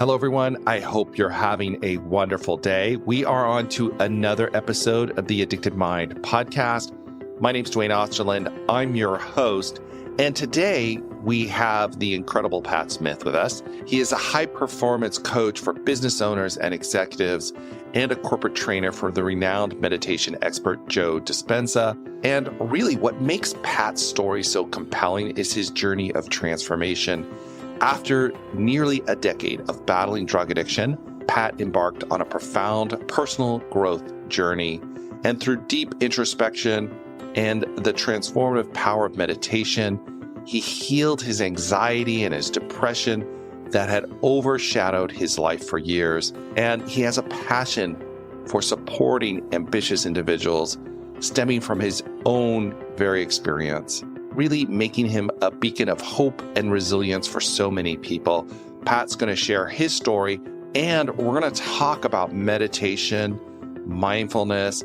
Hello, everyone. I hope you're having a wonderful day. We are on to another episode of the Addicted Mind podcast. My name's Dwayne Osterland. I'm your host. And today we have the incredible Pat Smith with us. He is a high-performance coach for business owners and executives and a corporate trainer for the renowned meditation expert Joe Dispenza. And really what makes Pat's story so compelling is his journey of transformation. After nearly a decade of battling drug addiction, Pat embarked on a profound personal growth journey. And through deep introspection and the transformative power of meditation, he healed his anxiety and his depression that had overshadowed his life for years. And he has a passion for supporting ambitious individuals stemming from his own very experience, really making him a beacon of hope and resilience for so many people. Pat's going to share his story, and we're going to talk about meditation, mindfulness,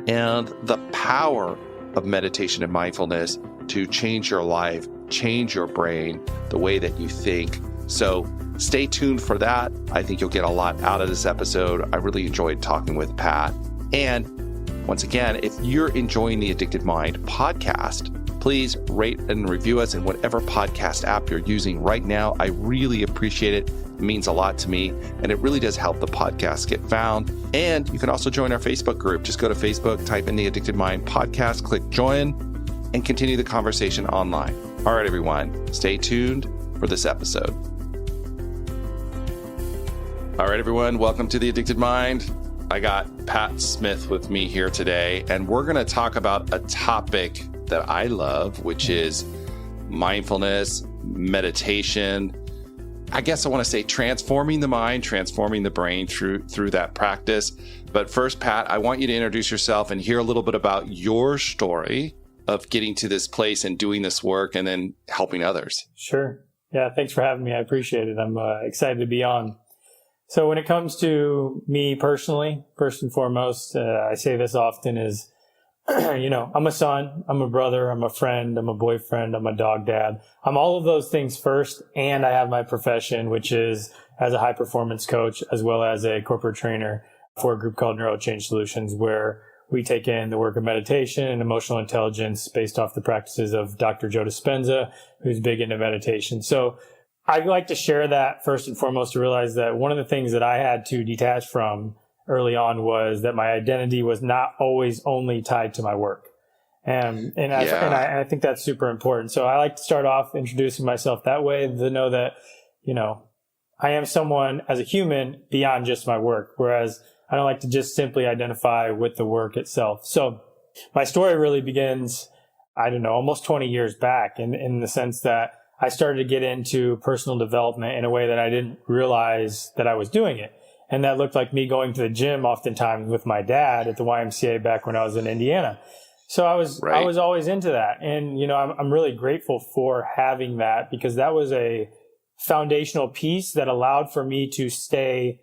and the power of meditation and mindfulness to change your life, change your brain, the way that you think. So stay tuned for that. I think you'll get a lot out of this episode. I really enjoyed talking with Pat. And once again, if you're enjoying the Addicted Mind podcast, please rate and review us in whatever podcast app you're using right now. I really appreciate it. It means a lot to me, and it really does help the podcast get found. And you can also join our Facebook group. Just go to Facebook, type in the Addicted Mind podcast, click join, and continue the conversation online. All right, everyone, stay tuned for this episode. All right, everyone, welcome to the Addicted Mind. I got Pat Smith with me here today, and we're going to talk about a topic that I love, which is mindfulness, meditation. I guess I want to say transforming the mind, transforming the brain through that practice. But first, Pat, I want you to introduce yourself and hear a little bit about your story of getting to this place and doing this work and then helping others. Sure. Yeah, thanks for having me. I appreciate it. I'm excited to be on. So when it comes to me personally, first and foremost, I say this often is, I'm a son, I'm a brother, I'm a friend, I'm a boyfriend, I'm a dog dad. I'm all of those things first, and I have my profession, which is as a high performance coach, as well as a corporate trainer for a group called NeuroChangeSolutions, where we take in the work of meditation and emotional intelligence based off the practices of Dr. Joe Dispenza, who's big into meditation. So I'd like to share that first and foremost to realize that one of the things that I had to detach from early on was that my identity was not always only tied to my work. And I think that's super important. So I like to start off introducing myself that way to know that, I am someone as a human beyond just my work, whereas I don't like to just simply identify with the work itself. So my story really begins, almost 20 years back in the sense that I started to get into personal development in a way that I didn't realize that I was doing it. And that looked like me going to the gym oftentimes with my dad at the YMCA back when I was in Indiana. So I was always into that. And, I'm really grateful for having that because that was a foundational piece that allowed for me to stay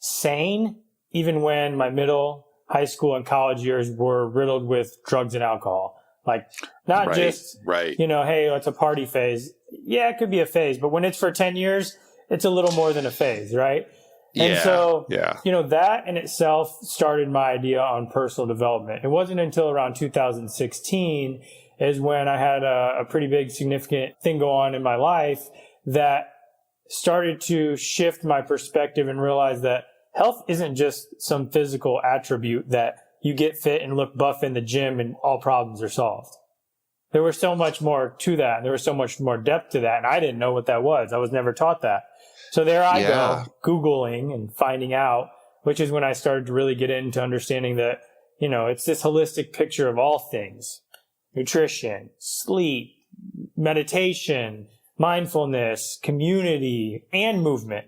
sane, even when my middle, high school, and college years were riddled with drugs and alcohol. Like not just, hey, it's a party phase. Yeah, it could be a phase, but when it's for 10 years, it's a little more than a phase, right? And so, that in itself started my idea on personal development. It wasn't until around 2016 is when I had a pretty big significant thing go on in my life that started to shift my perspective and realize that health isn't just some physical attribute that you get fit and look buff in the gym and all problems are solved. There was so much more to that. And there was so much more depth to that. And I didn't know what that was. I was never taught that. So there I go, Googling and finding out, which is when I started to really get into understanding that, it's this holistic picture of all things: nutrition, sleep, meditation, mindfulness, community, and movement.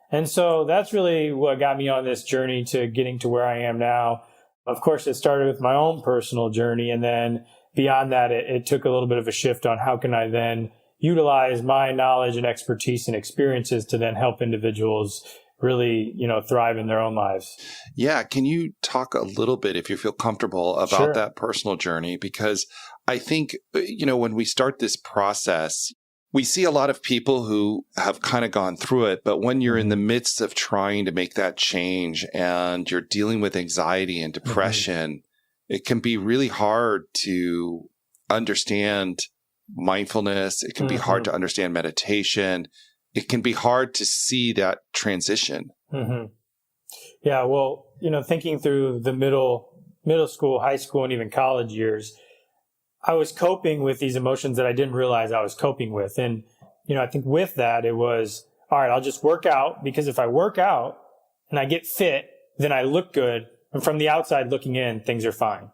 And so that's really what got me on this journey to getting to where I am now. Of course, it started with my own personal journey. And then beyond that, it took a little bit of a shift on how can I then utilize my knowledge and expertise and experiences to then help individuals really, thrive in their own lives. Yeah. Can you talk a little bit, if you feel comfortable, about that personal journey? Because I think, when we start this process, We see a lot of people who have kind of gone through it, but when you're in the midst of trying to make that change and you're dealing with anxiety and depression, it can be really hard to understand mindfulness. It can be hard to understand meditation. It can be hard to see that transition. Yeah. Well, thinking through the middle school, high school, and even college years, I was coping with these emotions that I didn't realize I was coping with. And, I think with that, it was, all right, I'll just work out, because if I work out and I get fit, then I look good. And from the outside looking in, things are fine.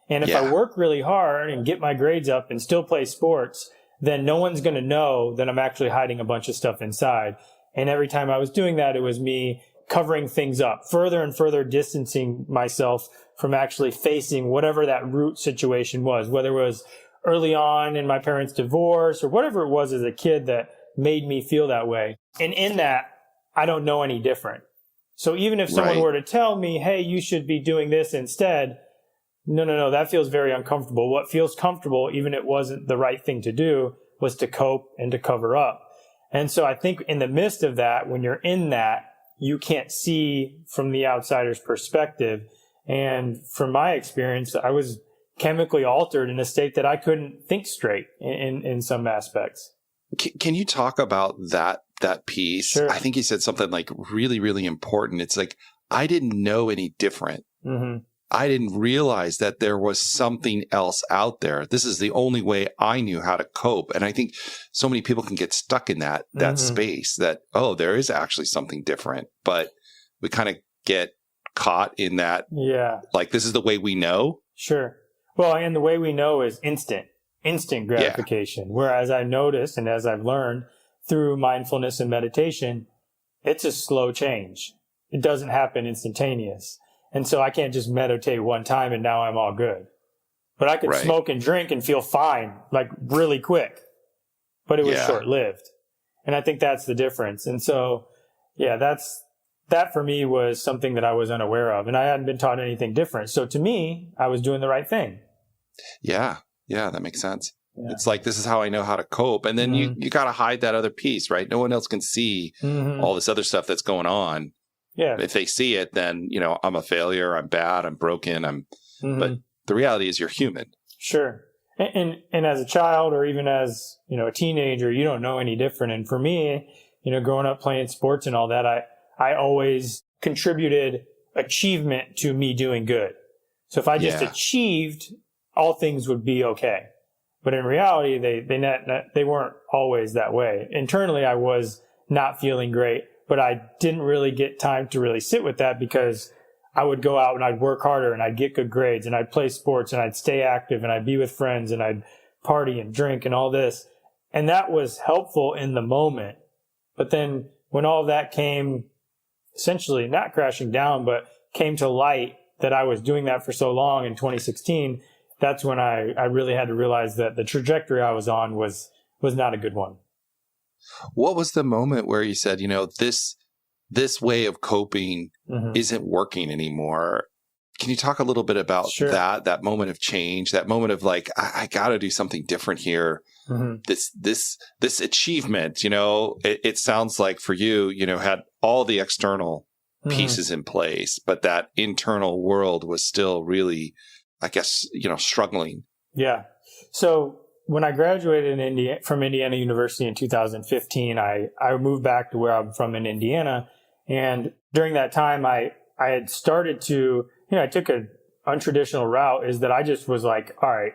And if I work really hard and get my grades up and still play sports, then no one's going to know that I'm actually hiding a bunch of stuff inside. And every time I was doing that, it was me covering things up, further and further distancing myself from actually facing whatever that root situation was, whether it was early on in my parents' divorce or whatever it was as a kid that made me feel that way. And in that, I don't know any different. So even if someone were to tell me, hey, you should be doing this instead, no, that feels very uncomfortable. What feels comfortable, even if it wasn't the right thing to do, was to cope and to cover up. And so I think in the midst of that, when you're in that, you can't see from the outsider's perspective. And from my experience, I was chemically altered in a state that I couldn't think straight in some aspects. Can you talk about that piece? Sure. I think you said something like really, really important. It's like, I didn't know any different. I didn't realize that there was something else out there. This is the only way I knew how to cope. And I think so many people can get stuck in that space that, oh, there is actually something different. But we kind of get caught in that. Yeah. Like, this is the way we know. Sure. Well, and the way we know is instant gratification. Whereas I noticed, and as I've learned through mindfulness and meditation, it's a slow change. It doesn't happen instantaneous. And so I can't just meditate one time and now I'm all good. But I could smoke and drink and feel fine, like really quick. But it was short-lived. And I think that's the difference. And so, that for me was something that I was unaware of. And I hadn't been taught anything different. So to me, I was doing the right thing. Yeah, that makes sense. Yeah. It's like, this is how I know how to cope. And then you got to hide that other piece, right? No one else can see all this other stuff that's going on. Yeah. If they see it, then, I'm a failure, I'm bad, I'm broken, but the reality is you're human. Sure. And as a child, or even as, a teenager, you don't know any different. And for me, growing up playing sports and all that, I always contributed achievement to me doing good. So if I just achieved, all things would be okay. But in reality, they weren't always that way. Internally, I was not feeling great, but I didn't really get time to really sit with that, because I would go out and I'd work harder and I'd get good grades and I'd play sports and I'd stay active and I'd be with friends and I'd party and drink and all this. And that was helpful in the moment. But then when all of that came, essentially not crashing down, but came to light that I was doing that for so long in 2016, that's when I really had to realize that the trajectory I was on was not a good one. What was the moment where you said, this way of coping isn't working anymore? Can you talk a little bit about that moment of change, that moment of like, I got to do something different here. This achievement, it sounds like for you, had all the external pieces in place, but that internal world was still really, I guess, struggling. Yeah. So when I graduated from Indiana University in 2015, I moved back to where I'm from in Indiana. And during that time, I had started to, I took an untraditional route, is that I just was like, all right,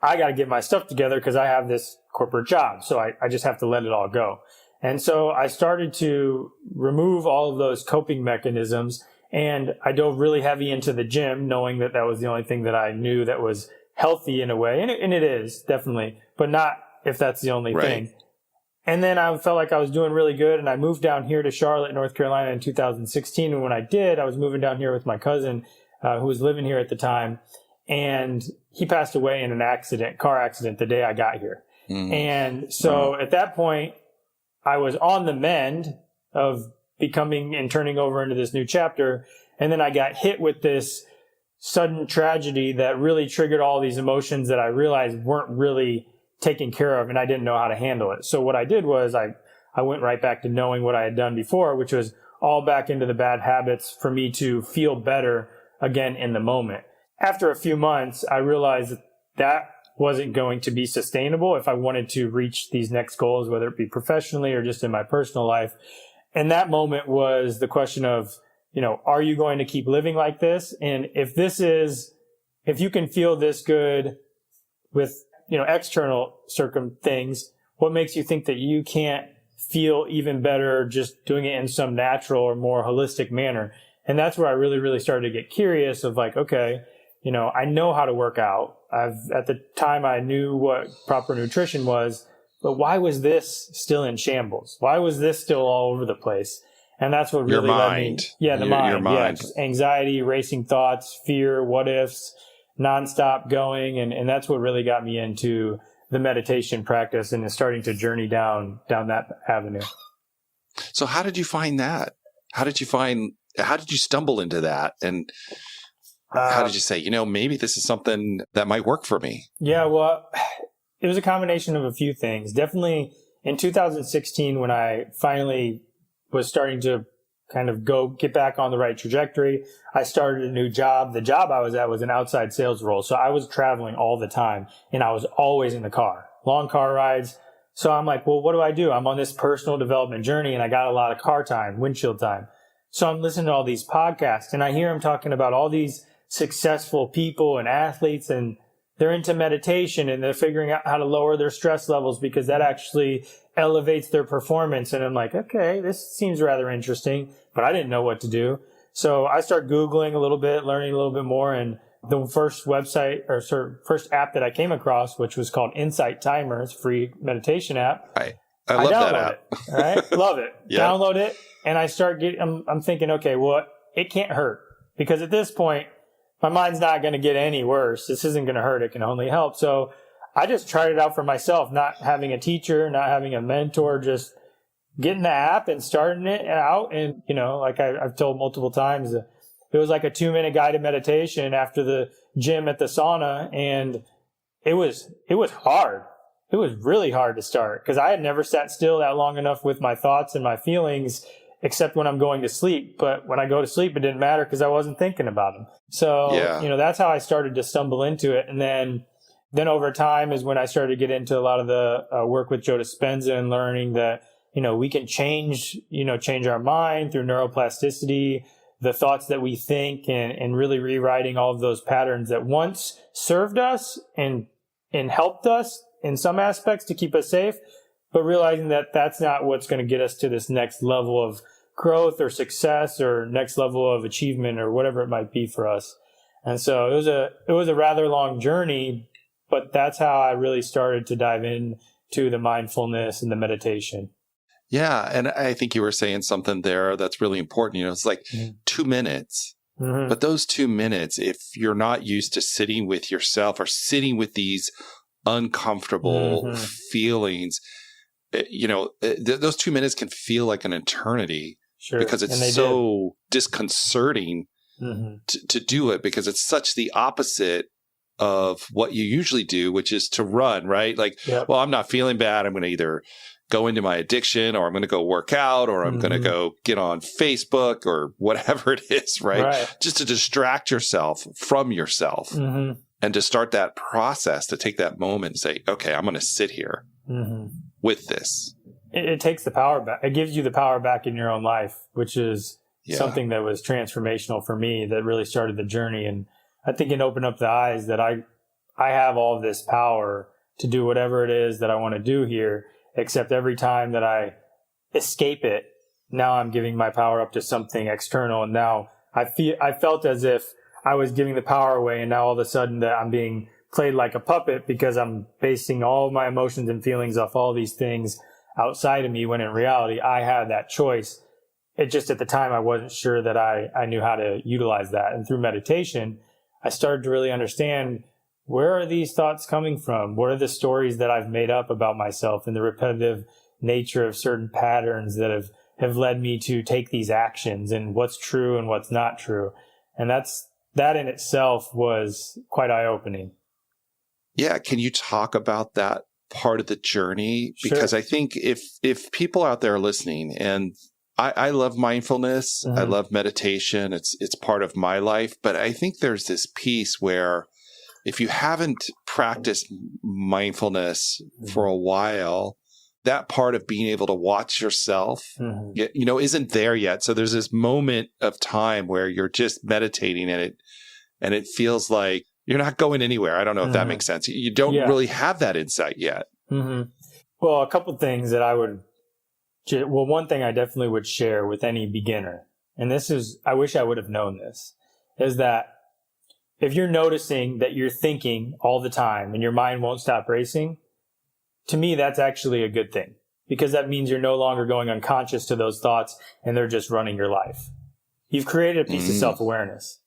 I got to get my stuff together because I have this corporate job. So I just have to let it all go. And so I started to remove all of those coping mechanisms, and I dove really heavy into the gym, knowing that that was the only thing that I knew that was healthy in a way. And it is, definitely, but not if that's the only thing. And then I felt like I was doing really good, and I moved down here to Charlotte, North Carolina in 2016. And when I did, I was moving down here with my cousin, who was living here at the time. And he passed away in an car accident the day I got here. And so at that point, I was on the mend of becoming and turning over into this new chapter. And then I got hit with this sudden tragedy that really triggered all these emotions that I realized weren't really taken care of and I didn't know how to handle it. So what I did was I went right back to knowing what I had done before, which was all back into the bad habits for me to feel better again in the moment. After a few months, I realized that wasn't going to be sustainable if I wanted to reach these next goals, whether it be professionally or just in my personal life. And that moment was the question of, are you going to keep living like this? And if you can feel this good with, external things, what makes you think that you can't feel even better just doing it in some natural or more holistic manner? And that's where I really, really started to get curious of like, okay, I know how to work out. At the time I knew what proper nutrition was, but why was this still in shambles? Why was this still all over the place? And that's what really led me. Yeah, the mind. Your mind. Yeah, anxiety, racing thoughts, fear, what ifs, nonstop going. And that's what really got me into the meditation practice and starting to journey down that avenue. So how did you find that? How did you stumble into that? And how did you say, maybe this is something that might work for me? Yeah, well, it was a combination of a few things. Definitely in 2016, when I finally was starting to kind of get back on the right trajectory, I started a new job. The job I was at was an outside sales role. So I was traveling all the time and I was always in the car, long car rides. So I'm like, well, what do? I'm on this personal development journey and I got a lot of car time, windshield time. So I'm listening to all these podcasts and I hear them talking about all these successful people and athletes, and they're into meditation and they're figuring out how to lower their stress levels because that actually elevates their performance. And I'm like, okay, this seems rather interesting, but I didn't know what to do. So I started Googling a little bit, learning a little bit more. And the first first app that I came across, which was called Insight Timer, it's a free meditation app. I love that app. All right. Love it. Yeah. Download it. And I start I'm thinking, okay, well, it can't hurt because at this point, my mind's not going to get any worse. This isn't going to hurt. It can only help. So I just tried it out for myself, not having a teacher, not having a mentor, just getting the app and starting it out. And, like I've told multiple times, it was like a 2-minute guided meditation after the gym at the sauna. And it was hard. It was really hard to start because I had never sat still that long enough with my thoughts and my feelings, except when I'm going to sleep. But when I go to sleep, it didn't matter because I wasn't thinking about them. So, that's how I started to stumble into it. And then over time is when I started to get into a lot of the work with Joe Dispenza and learning that, we can change our mind through neuroplasticity, the thoughts that we think and really rewriting all of those patterns that once served us and helped us in some aspects to keep us safe, but realizing that that's not what's going to get us to this next level of growth or success or next level of achievement or whatever it might be for us. And so it was a rather long journey, but that's how I really started to dive into the mindfulness and the meditation. Yeah. And I think you were saying something there that's really important. It's like 2 minutes, but those 2 minutes, if you're not used to sitting with yourself or sitting with these uncomfortable feelings, those 2 minutes can feel like an eternity because it's so disconcerting to do it because it's such the opposite of what you usually do, which is to run, right? Like, well, I'm not feeling bad. I'm going to either go into my addiction or I'm going to go work out or I'm going to go get on Facebook or whatever it is, right? Just to distract yourself from yourself and to start that process, to take that moment and say, okay, I'm going to sit here with this. It takes the power back. It gives you the power back in your own life, which is something that was transformational for me that really started the journey. And I think it opened up the eyes that I have all of this power to do whatever it is that I want to do here, except every time that I escape it, now I'm giving my power up to something external. And now I felt as if I was giving the power away. And now all of a sudden that I'm being played like a puppet because I'm basing all of my emotions and feelings off all these things outside of me, when in reality, I had that choice. It just at the time, I wasn't sure that I knew how to utilize that. And through meditation, I started to really understand, where are these thoughts coming from? What are the stories that I've made up about myself and the repetitive nature of certain patterns that have led me to take these actions, and what's true and what's not true? And that in itself was quite eye-opening. Yeah. Can you talk about that part of the journey? Sure. Because I think if people out there are listening, and I love mindfulness, I love meditation, it's part of my life, but I think there's this piece where if you haven't practiced mindfulness for a while, that part of being able to watch yourself, isn't there yet. So there's this moment of time where you're just meditating and it feels like you're not going anywhere. I don't know if that makes sense. You don't really have that insight yet. Well, a couple of things that one thing I definitely would share with any beginner, and I wish I would have known this, is that if you're noticing that you're thinking all the time and your mind won't stop racing, to me, that's actually a good thing, because that means you're no longer going unconscious to those thoughts and they're just running your life. You've created a piece of self-awareness.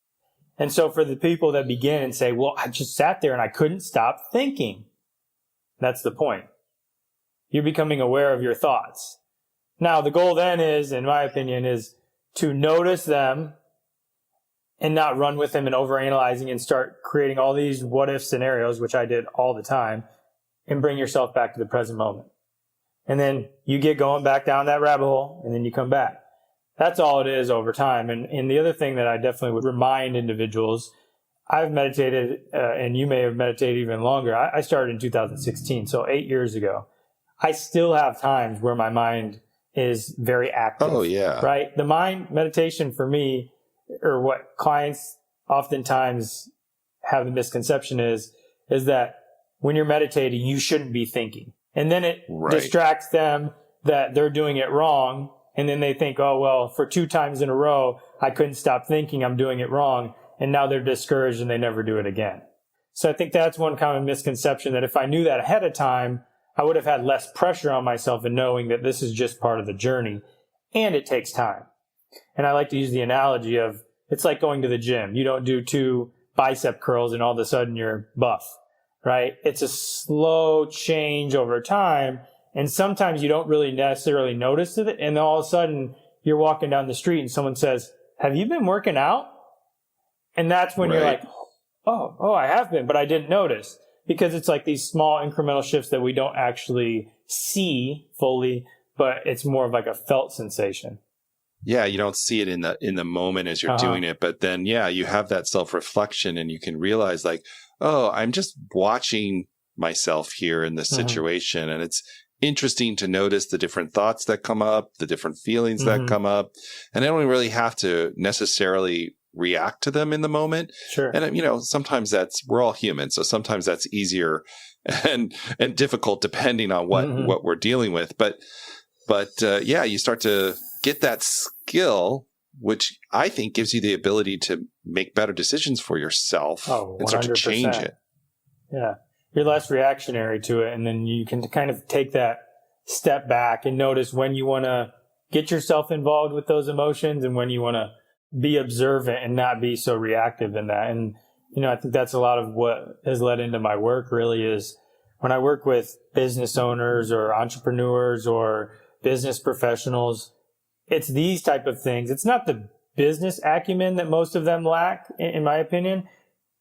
And so for the people that begin and say, well, I just sat there and I couldn't stop thinking. That's the point. You're becoming aware of your thoughts. Now, the goal then is, in my opinion, is to notice them and not run with them and overanalyzing and start creating all these what-if scenarios, which I did all the time, and bring yourself back to the present moment. And then you get going back down that rabbit hole, and then you come back. That's all it is over time. And the other thing that I definitely would remind individuals, I've meditated, and you may have meditated even longer. I started in 2016, so 8 years ago. I still have times where my mind is very active. Oh, yeah. Right? The mind meditation for me, or what clients oftentimes have the misconception is that when you're meditating, you shouldn't be thinking. And then it distracts them that they're doing it wrong. And then they think, oh, well, for 2 times in a row, I couldn't stop thinking I'm doing it wrong. And now they're discouraged and they never do it again. So I think that's one common misconception, that if I knew that ahead of time, I would have had less pressure on myself in knowing that this is just part of the journey. And it takes time. And I like to use the analogy of, it's like going to the gym. You don't do 2 bicep curls and all of a sudden you're buff, right? It's a slow change over time. And sometimes you don't really necessarily notice it. And all of a sudden you're walking down the street and someone says, have you been working out? And that's when you're like, oh, I have been, but I didn't notice. Because it's like these small incremental shifts that we don't actually see fully, but it's more of like a felt sensation. Yeah, you don't see it in the moment as you're doing it, but then you have that self-reflection and you can realize like, oh, I'm just watching myself here in this situation, and it's interesting to notice the different thoughts that come up, the different feelings that come up, and I don't really have to necessarily react to them in the moment. Sure. And sometimes we're all human, so sometimes that's easier and difficult depending on what we're dealing with. But you start to get that skill, which I think gives you the ability to make better decisions for yourself and start to change it. Yeah. You're less reactionary to it. And then you can kind of take that step back and notice when you want to get yourself involved with those emotions and when you want to be observant and not be so reactive in that. And, I think that's a lot of what has led into my work really is when I work with business owners or entrepreneurs or business professionals, it's these type of things. It's not the business acumen that most of them lack, in my opinion.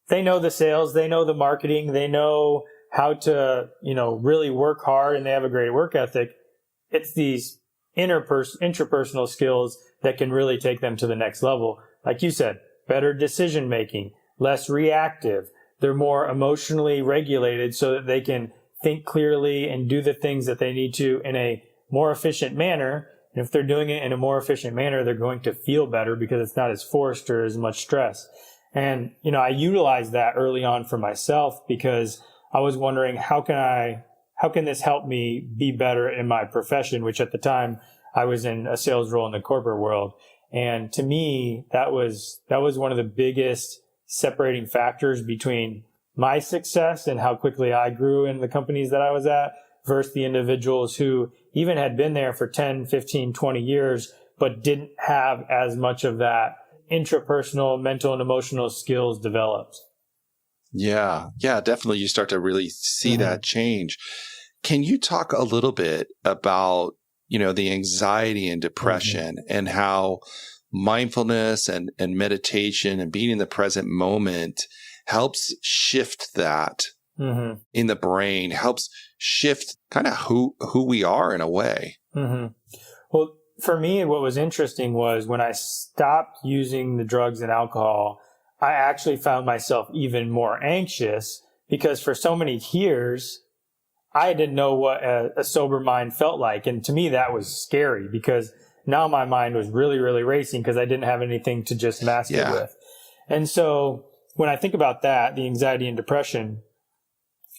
They know the sales, they know the marketing, they know how to, really work hard, and they have a great work ethic. It's these intrapersonal skills that can really take them to the next level. Like you said, better decision making, less reactive. They're more emotionally regulated so that they can think clearly and do the things that they need to in a more efficient manner. And if they're doing it in a more efficient manner, they're going to feel better because it's not as forced or as much stress. And, I utilized that early on for myself because I was wondering, how can this help me be better in my profession, which at the time I was in a sales role in the corporate world. And to me, that was one of the biggest separating factors between my success and how quickly I grew in the companies that I was at versus the individuals who even had been there for 10, 15, 20 years, but didn't have as much of that intrapersonal, mental, and emotional skills developed. Yeah, definitely. You start to really see that change. Can you talk a little bit about, the anxiety and depression and how mindfulness and meditation and being in the present moment helps shift that in the brain, helps shift kind of who we are in a way. Mm-hmm. Well, for me, what was interesting was when I stopped using the drugs and alcohol, I actually found myself even more anxious because for so many years, I didn't know what a sober mind felt like. And to me, that was scary because now my mind was really, really racing because I didn't have anything to just mask it with. And so when I think about that, the anxiety and depression,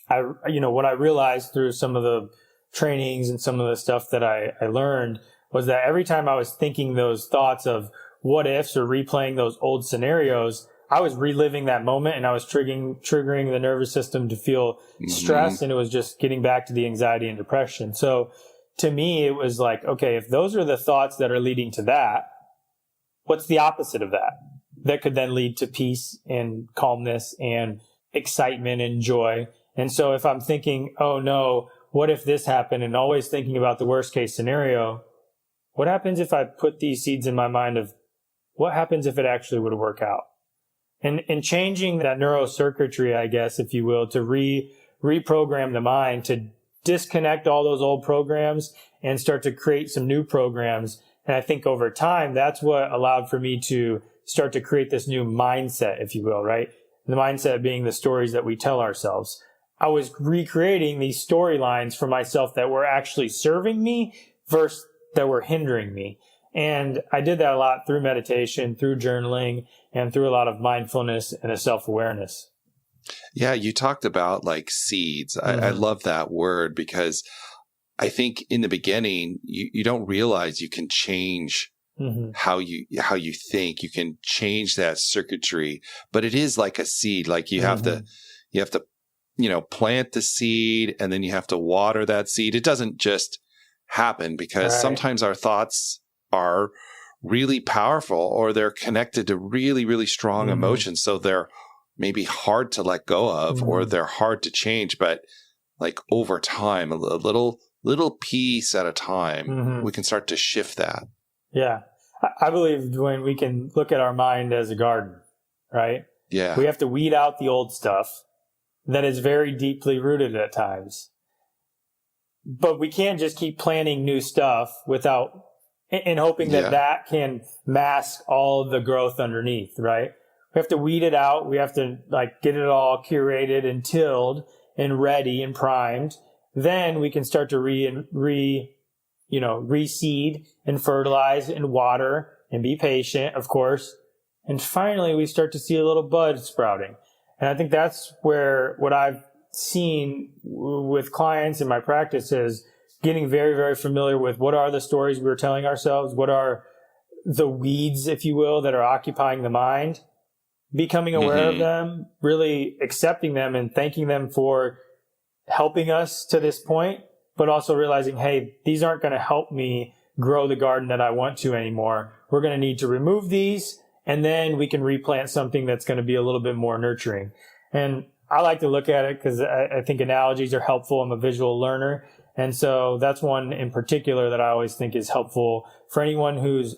what I realized through some of the trainings and some of the stuff that I learned was that every time I was thinking those thoughts of what ifs or replaying those old scenarios, I was reliving that moment and I was triggering the nervous system to feel stress, and it was just getting back to the anxiety and depression. So to me, it was like, okay, if those are the thoughts that are leading to that, what's the opposite of that? That could then lead to peace and calmness and excitement and joy. And so if I'm thinking, oh no, what if this happened, and always thinking about the worst case scenario, what happens if I put these seeds in my mind of what happens if it actually would work out? And changing that neurocircuitry, I guess, if you will, to reprogram the mind, to disconnect all those old programs and start to create some new programs. And I think over time, that's what allowed for me to start to create this new mindset, if you will, right? The mindset being the stories that we tell ourselves. I was recreating these storylines for myself that were actually serving me versus that were hindering me. And I did that a lot through meditation, through journaling, and through a lot of mindfulness and a self-awareness. Yeah, you talked about like seeds. I love that word because I think in the beginning, you don't realize you can change how you think. You can change that circuitry, but it is like a seed. Like you have to, plant the seed, and then you have to water that seed. It doesn't just happen because sometimes our thoughts are really powerful, or they're connected to really, really strong emotions. So they're maybe hard to let go of, or they're hard to change. But like over time, a little piece at a time, we can start to shift that. Yeah. I believe when we can look at our mind as a garden, right? Yeah. We have to weed out the old stuff that is very deeply rooted at times. But we can't just keep planting new stuff and hoping that that can mask all the growth underneath, right? We have to weed it out. We have to get it all curated and tilled and ready and primed. Then we can start to reseed and fertilize and water and be patient, of course. And finally, we start to see a little bud sprouting. And I think that's where what I've seen with clients in my practice is getting very, very familiar with what are the stories we're telling ourselves, what are the weeds, if you will, that are occupying the mind, becoming aware of them, really accepting them and thanking them for helping us to this point, but also realizing, hey, these aren't going to help me grow the garden that I want to anymore. We're going to need to remove these, and then we can replant something that's going to be a little bit more nurturing. And I like to look at it because I think analogies are helpful. I'm a visual learner. And so that's one in particular that I always think is helpful for anyone who's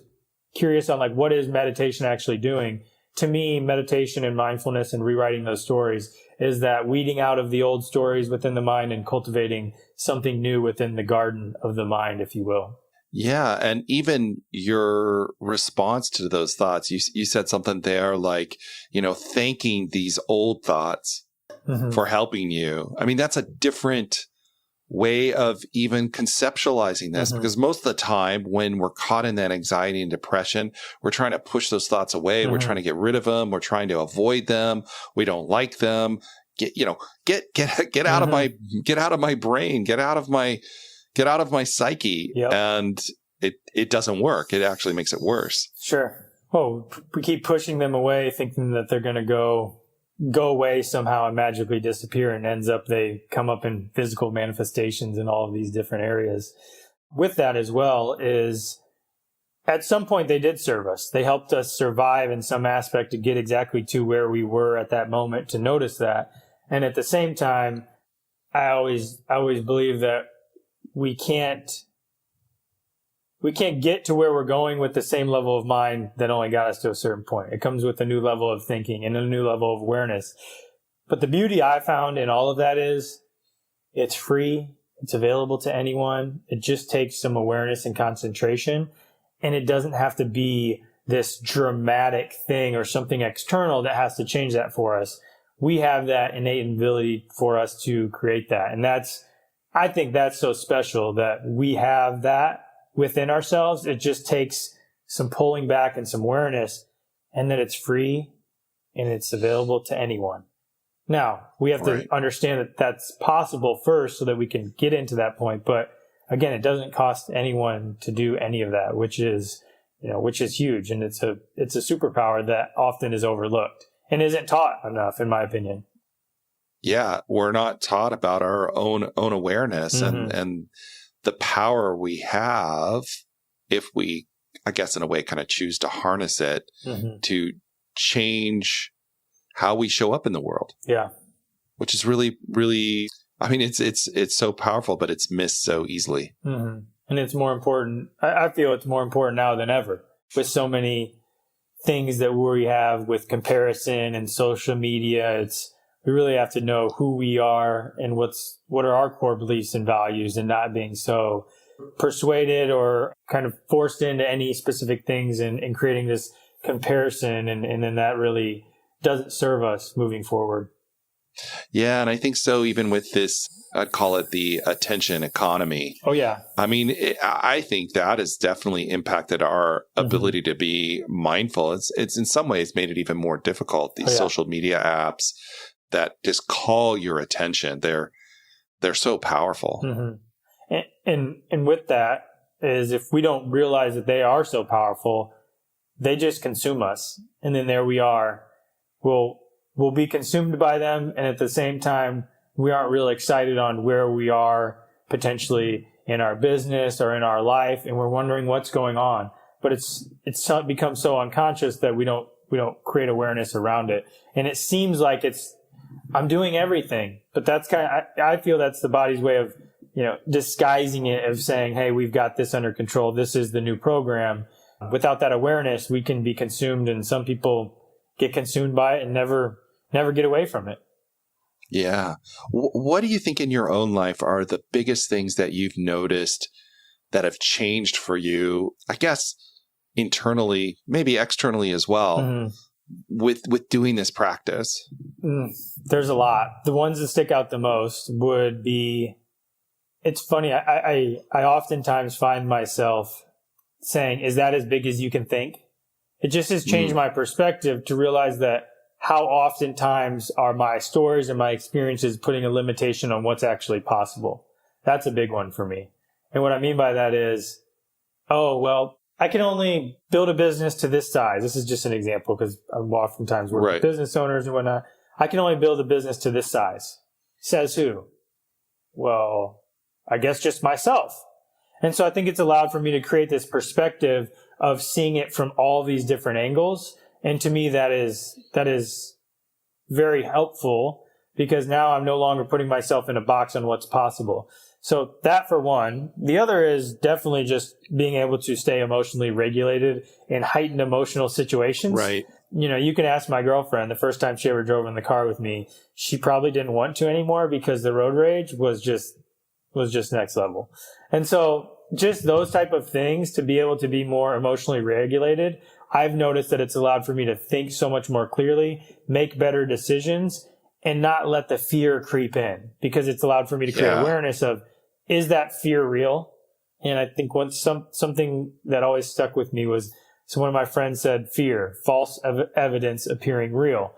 curious on what is meditation actually doing. To me, meditation and mindfulness and rewriting those stories is that weeding out of the old stories within the mind and cultivating something new within the garden of the mind, if you will. Yeah. And even your response to those thoughts, you said something there like, thanking these old thoughts for helping you. I mean, that's a different way of even conceptualizing this because most of the time when we're caught in that anxiety and depression, we're trying to push those thoughts away. We're trying to get rid of them. We're trying to avoid them. We don't like them. Get out of my brain, get out of my psyche. Yep. And it doesn't work. It actually makes it worse. Sure. Oh, we keep pushing them away, thinking that they're going to go away somehow and magically disappear, and ends up they come up in physical manifestations in all of these different areas. With that as well is at some point they did serve us. They helped us survive in some aspect to get exactly to where we were at that moment, to notice that. And at the same time, I always believe that we can't get to where we're going with the same level of mind that only got us to a certain point. It comes with a new level of thinking and a new level of awareness. But the beauty I found in all of that is It's free. It's available to anyone. It just takes some awareness and concentration. And it doesn't have to be this dramatic thing or something external that has to change that for us. We have that innate ability for us to create that. And I think that's so special that we have that within ourselves. It just takes some pulling back and some awareness, and that it's free and it's available to anyone. Now, we have to understand that that's possible first so that we can get into that point. But again, it doesn't cost anyone to do any of that, which is huge. And it's a superpower that often is overlooked and isn't taught enough, in my opinion. Yeah, we're not taught about our own awareness and the power we have if we, I guess, in a way, kind of choose to harness it to change how we show up in the world. Yeah. Which is really, really, I mean, it's so powerful, but it's missed so easily. And it's more important. I feel it's more important now than ever with so many things that we have with comparison and social media. We really have to know who we are and what are our core beliefs and values, and not being so persuaded or kind of forced into any specific things and creating this comparison. And then that really doesn't serve us moving forward. Yeah. And I think so, even with this, I'd call it the attention economy. Oh, yeah. I mean, I think that has definitely impacted our ability to be mindful. It's in some ways made it even more difficult. These social media apps that just call your attention, they're so powerful. And with that is, if we don't realize that they are so powerful, they just consume us. And then there we are. We'll be consumed by them. And at the same time, we aren't really excited on where we are potentially in our business or in our life. And we're wondering what's going on. But it's become so unconscious that we don't create awareness around it. And it seems like I'm doing everything, but that's I feel that's the body's way of, disguising it, of saying, hey, we've got this under control. This is the new program. Without that awareness, we can be consumed, and some people get consumed by it and never get away from it. Yeah. What do you think in your own life are the biggest things that you've noticed that have changed for you, I guess, internally, maybe externally as well, with doing this practice? There's a lot. The ones that stick out the most would be, it's funny, I oftentimes find myself saying, is that as big as you can think? It just has changed my perspective to realize that how oftentimes are my stories and my experiences putting a limitation on what's actually possible. That's a big one for me. And what I mean by that is, I can only build a business to this size. This is just an example because I'm oftentimes working with business owners and whatnot. I can only build a business to this size. Says who? Well, I guess just myself. And so I think it's allowed for me to create this perspective of seeing it from all these different angles. And to me, that is very helpful, because now I'm no longer putting myself in a box on what's possible. So that, for one. The other is definitely just being able to stay emotionally regulated in heightened emotional situations. Right. You can ask my girlfriend, the first time she ever drove in the car with me, she probably didn't want to anymore because the road rage was just next level. And so just those type of things, to be able to be more emotionally regulated, I've noticed that it's allowed for me to think so much more clearly, make better decisions, and not let the fear creep in, because it's allowed for me to create awareness of, is that fear real? And I think something that always stuck with me was, so one of my friends said, fear, false evidence appearing real.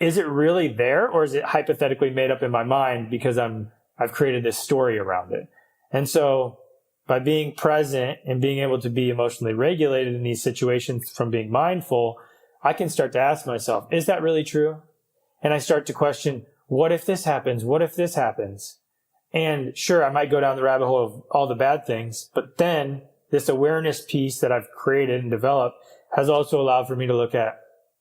Is it really there, or is it hypothetically made up in my mind because I've created this story around it? And so by being present and being able to be emotionally regulated in these situations from being mindful, I can start to ask myself, is that really true? And I start to question, what if this happens? What if this happens? And sure, I might go down the rabbit hole of all the bad things, but then this awareness piece that I've created and developed has also allowed for me to look at,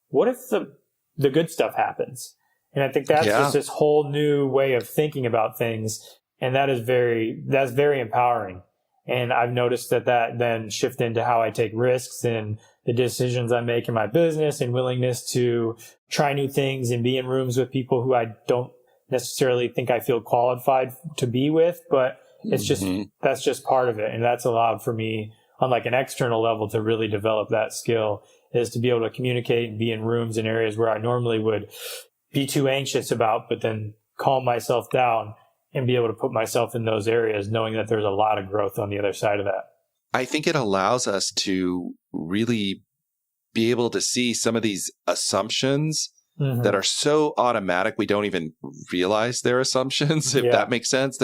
what if the good stuff happens? And I think that's just this whole new way of thinking about things. And that's very empowering. And I've noticed that then shift into how I take risks and the decisions I make in my business, and willingness to try new things and be in rooms with people who I don't necessarily think I feel qualified to be with, but it's just, that's just part of it. And that's allowed for me on like an external level to really develop that skill, is to be able to communicate and be in rooms and areas where I normally would be too anxious about, but then calm myself down and be able to put myself in those areas, knowing that there's a lot of growth on the other side of that. I think it allows us to really be able to see some of these assumptions that are so automatic we don't even realize they're assumptions, if that makes sense.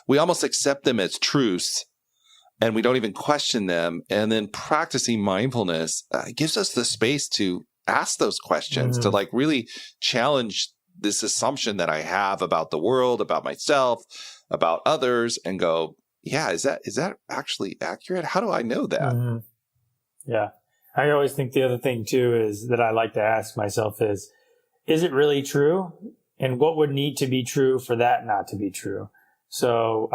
We almost accept them as truths and we don't even question them. And then practicing mindfulness gives us the space to ask those questions, to like really challenge this assumption that I have about the world, about myself, about others, and go, yeah, is that actually accurate? How do I know that? Yeah. I always think the other thing too is that I like to ask myself is it really true? And what would need to be true for that not to be true? So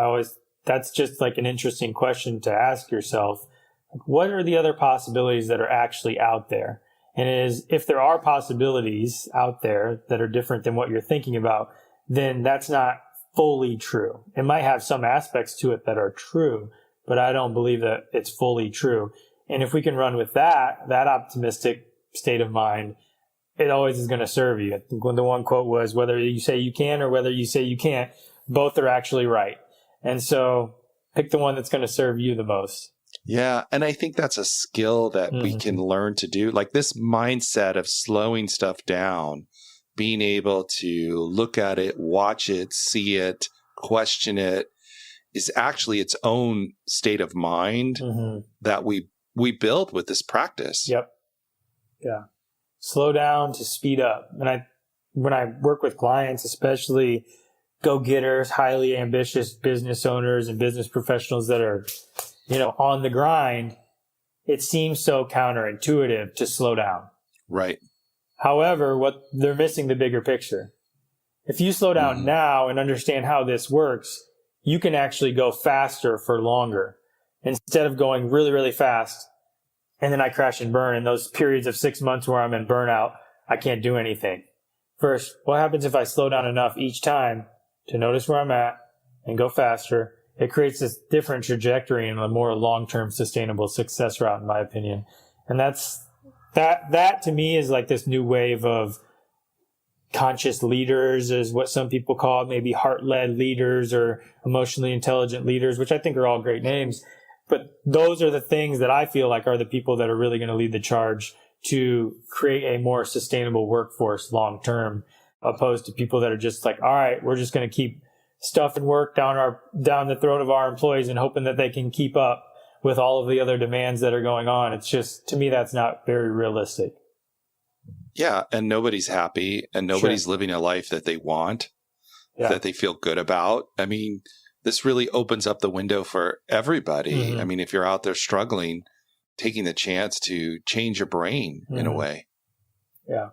that's just like an interesting question to ask yourself. What are the other possibilities that are actually out there? And if there are possibilities out there that are different than what you're thinking about, then that's not fully true. It might have some aspects to it that are true, but I don't believe that it's fully true. And if we can run with that optimistic state of mind, it always is going to serve you. I think when the one quote was, whether you say you can or whether you say you can't, both are actually right. And so pick the one that's going to serve you the most. Yeah. And I think that's a skill that we can learn to do. Like this mindset of slowing stuff down, being able to look at it, watch it, see it, question it, is actually its own state of mind that we build with this practice. Yep. Yeah. Slow down to speed up. And when I work with clients, especially go-getters, highly ambitious business owners and business professionals that are, on the grind, it seems so counterintuitive to slow down. Right. However, they're missing the bigger picture. If you slow down now and understand how this works, you can actually go faster for longer instead of going really, really fast. And then I crash and burn in those periods of 6 months where I'm in burnout. I can't do anything. First, what happens if I slow down enough each time to notice where I'm at and go faster? It creates this different trajectory and a more long-term sustainable success route, in my opinion. And that to me is like this new wave of conscious leaders, is what some people call it, maybe heart-led leaders or emotionally intelligent leaders, which I think are all great names. But those are the things that I feel like are the people that are really going to lead the charge to create a more sustainable workforce long term, opposed to people that are just like, all right, we're just going to keep stuffing work down the throat of our employees and hoping that they can keep up with all of the other demands that are going on. It's just, to me, that's not very realistic. Yeah. And nobody's happy and nobody's living a life that they want, that they feel good about. I mean, this really opens up the window for everybody. I mean, if you're out there struggling, taking the chance to change your brain in a way. Yeah.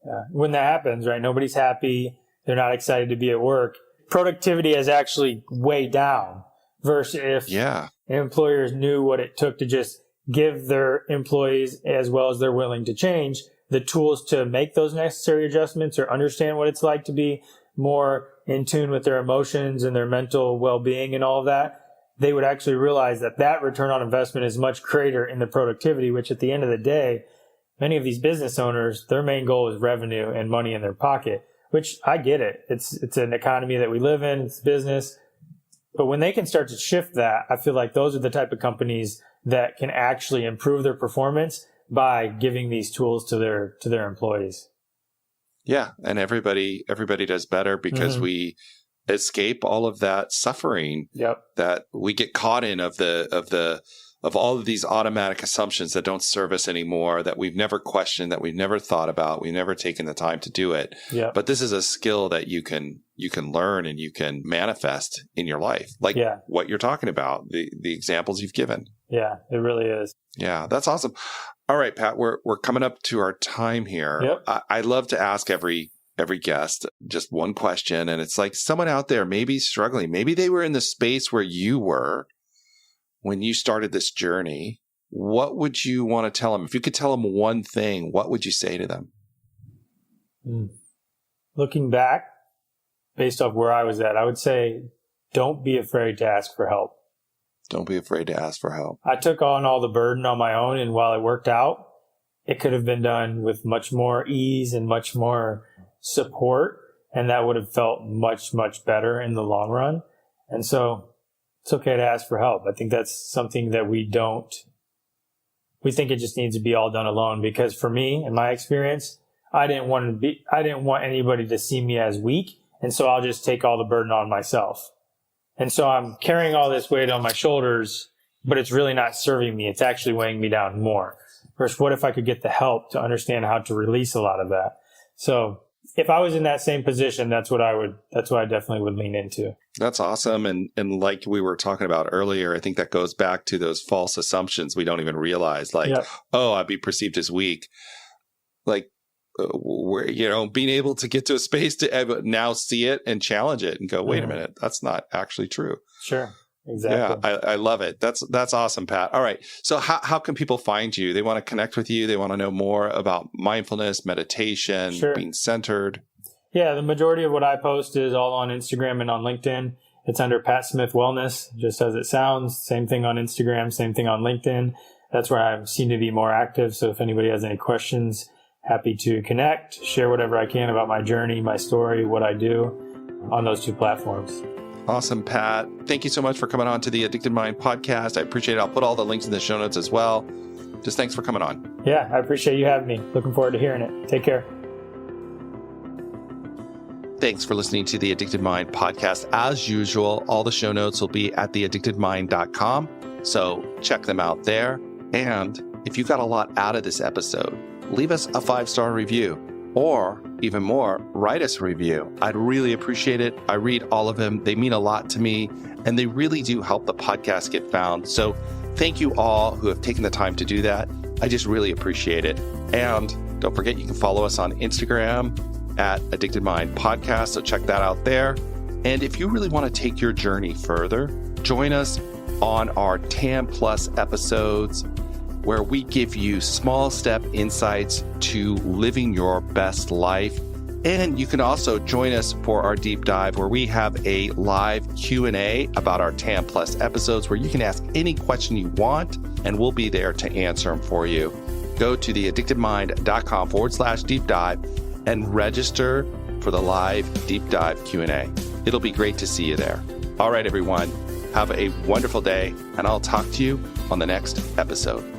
Yeah. When that happens, right? Nobody's happy. They're not excited to be at work. Productivity is actually way down versus if employers knew what it took to just give their employees, as well as they're willing to change, the tools to make those necessary adjustments or understand what it's like to be more in tune with their emotions and their mental well-being and all of that, they would actually realize that return on investment is much greater in the productivity, which at the end of the day, many of these business owners, their main goal is revenue and money in their pocket, which I get it. It's an economy that we live in, it's business. But when they can start to shift that, I feel like those are the type of companies that can actually improve their performance by giving these tools to their employees. Yeah. And everybody does better because we escape all of that suffering that we get caught in of all of these automatic assumptions that don't serve us anymore, that we've never questioned, that we've never thought about, we've never taken the time to do it. Yeah. But this is a skill that you can learn and you can manifest in your life, like what you're talking about, the examples you've given. Yeah, it really is. Yeah, that's awesome. All right, Pat, we're coming up to our time here. Yep. I love to ask every guest just one question, and it's like someone out there maybe struggling, maybe they were in the space where you were when you started this journey. What would you want to tell them? If you could tell them one thing, what would you say to them? Looking back, based off where I was at, I would say don't be afraid to ask for help. Don't be afraid to ask for help. I took on all the burden on my own, and while it worked out, it could have been done with much more ease and much more support, and that would have felt much, much better in the long run. And so it's okay to ask for help. I think that's something that we think it just needs to be all done alone, because for me, in my experience, I didn't want anybody to see me as weak. And so I'll just take all the burden on myself. And so I'm carrying all this weight on my shoulders, but it's really not serving me. It's actually weighing me down more. First, what if I could get the help to understand how to release a lot of that? So if I was in that same position, that's what I definitely would lean into. That's awesome. And like we were talking about earlier, I think that goes back to those false assumptions we don't even realize, like, oh, I'd be perceived as weak. Like, being able to get to a space to now see it and challenge it and go, wait a minute, that's not actually true. Sure. Exactly. Yeah, I love it. That's awesome, Pat. All right. So how can people find you? They want to connect with you. They want to know more about mindfulness, meditation, being centered. Yeah, the majority of what I post is all on Instagram and on LinkedIn. It's under Pat Smith Wellness, just as it sounds. Same thing on Instagram, same thing on LinkedIn. That's where I seem to be more active. So if anybody has any questions, happy to connect, share whatever I can about my journey, my story, what I do on those two platforms. Awesome, Pat. Thank you so much for coming on to the Addicted Mind podcast. I appreciate it. I'll put all the links in the show notes as well. Just thanks for coming on. Yeah, I appreciate you having me. Looking forward to hearing it. Take care. Thanks for listening to the Addicted Mind podcast. As usual, all the show notes will be at theaddictedmind.com. So check them out there. And if you got a lot out of this episode, leave us a 5-star review, or even more, write us a review. I'd really appreciate it. I read all of them. They mean a lot to me, and they really do help the podcast get found. So thank you all who have taken the time to do that. I just really appreciate it. And don't forget, you can follow us on Instagram at Addicted Mind Podcast. So check that out there. And if you really want to take your journey further, join us on our TAM Plus episodes, where we give you small step insights to living your best life. And you can also join us for our deep dive, where we have a live Q&A about our TAM Plus episodes, where you can ask any question you want, and we'll be there to answer them for you. Go to theaddictedmind.com/deep dive and register for the live deep dive Q&A. It'll be great to see you there. All right, everyone, have a wonderful day, and I'll talk to you on the next episode.